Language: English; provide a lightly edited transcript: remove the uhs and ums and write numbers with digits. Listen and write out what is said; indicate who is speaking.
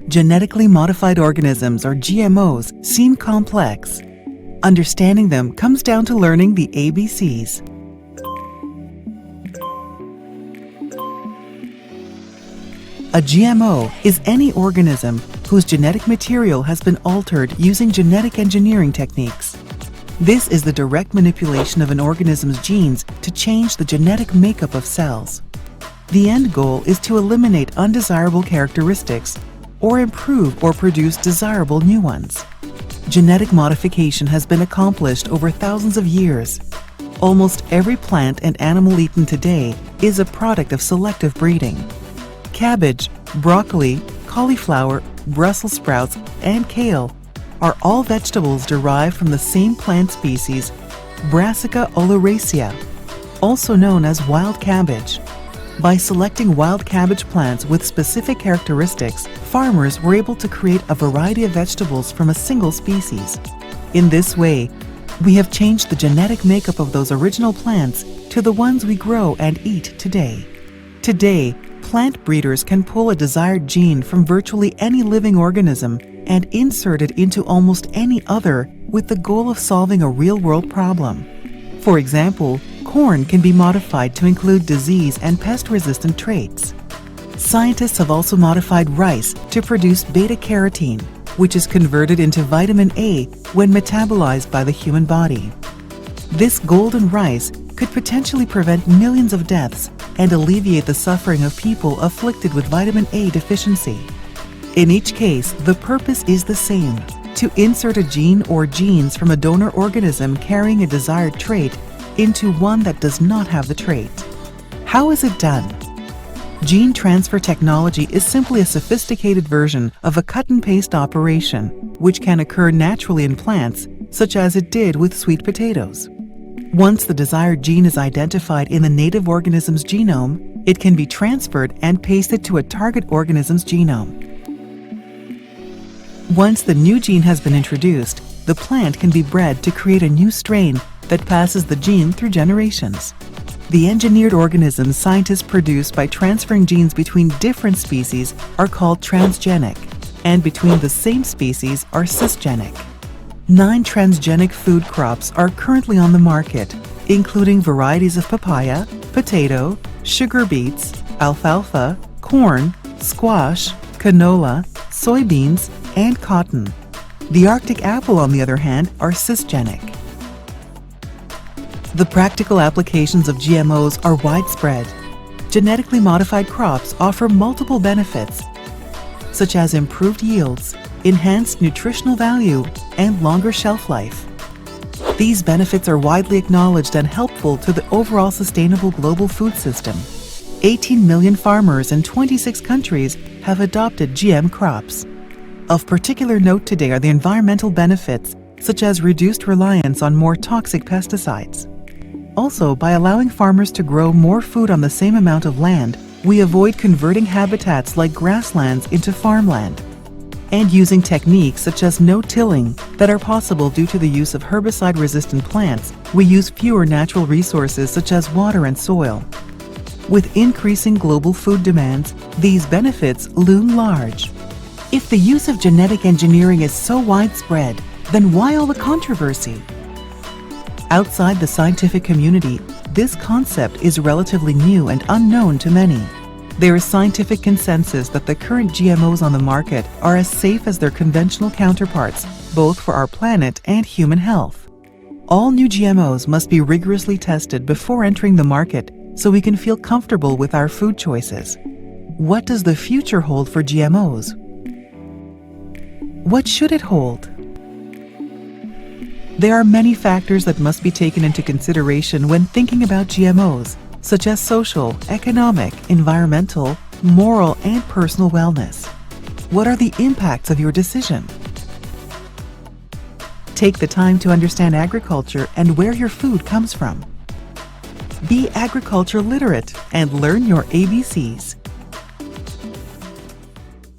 Speaker 1: Genetically modified organisms, or GMOs, seem complex. Understanding them comes down to learning the ABCs. A GMO is any organism whose genetic material has been altered using genetic engineering techniques. This is the direct manipulation of an organism's genes to change the genetic makeup of cells. The end goal is to eliminate undesirable characteristics or improve or produce desirable new ones. Genetic modification has been accomplished over thousands of years. Almost every plant and animal eaten today is a product of selective breeding. Cabbage, broccoli, cauliflower, Brussels sprouts, and kale are all vegetables derived from the same plant species, Brassica oleracea, also known as wild cabbage. By selecting wild cabbage plants with specific characteristics, farmers were able to create a variety of vegetables from a single species. In this way, we have changed the genetic makeup of those original plants to the ones we grow and eat today. Today, plant breeders can pull a desired gene from virtually any living organism and insert it into almost any other with the goal of solving a real-world problem. For example, corn can be modified to include disease and pest-resistant traits. Scientists have also modified rice to produce beta-carotene, which is converted into vitamin A when metabolized by the human body. This golden rice could potentially prevent millions of deaths and alleviate the suffering of people afflicted with vitamin A deficiency. In each case, the purpose is the same: to insert a gene or genes from a donor organism carrying a desired trait into one that does not have the trait. How is it done? Gene transfer technology is simply a sophisticated version of a cut-and-paste operation, which can occur naturally in plants, such as it did with sweet potatoes. Once the desired gene is identified in the native organism's genome, it can be transferred and pasted to a target organism's genome. Once the new gene has been introduced, the plant can be bred to create a new strain that passes the gene through generations. The engineered organisms scientists produce by transferring genes between different species are called transgenic, and between the same species are cisgenic. 9 transgenic food crops are currently on the market, including varieties of papaya, potato, sugar beets, alfalfa, corn, squash, canola, soybeans, and cotton. The Arctic apple, on the other hand, are cisgenic. The practical applications of GMOs are widespread. Genetically modified crops offer multiple benefits, such as improved yields, enhanced nutritional value, and longer shelf life. These benefits are widely acknowledged and helpful to the overall sustainable global food system. 18 million farmers in 26 countries have adopted GM crops. Of particular note today are the environmental benefits, such as reduced reliance on more toxic pesticides. Also, by allowing farmers to grow more food on the same amount of land, we avoid converting habitats like grasslands into farmland. And using techniques such as no-tilling that are possible due to the use of herbicide-resistant plants, we use fewer natural resources such as water and soil. With increasing global food demands, these benefits loom large. If the use of genetic engineering is so widespread, then why all the controversy? Outside the scientific community, this concept is relatively new and unknown to many. There is scientific consensus that the current GMOs on the market are as safe as their conventional counterparts, both for our planet and human health. All new GMOs must be rigorously tested before entering the market so we can feel comfortable with our food choices. What does the future hold for GMOs? What should it hold? There are many factors that must be taken into consideration when thinking about GMOs, such as social, economic, environmental, moral, and personal wellness. What are the impacts of your decision? Take the time to understand agriculture and where your food comes from. Be agriculture literate and learn your ABCs.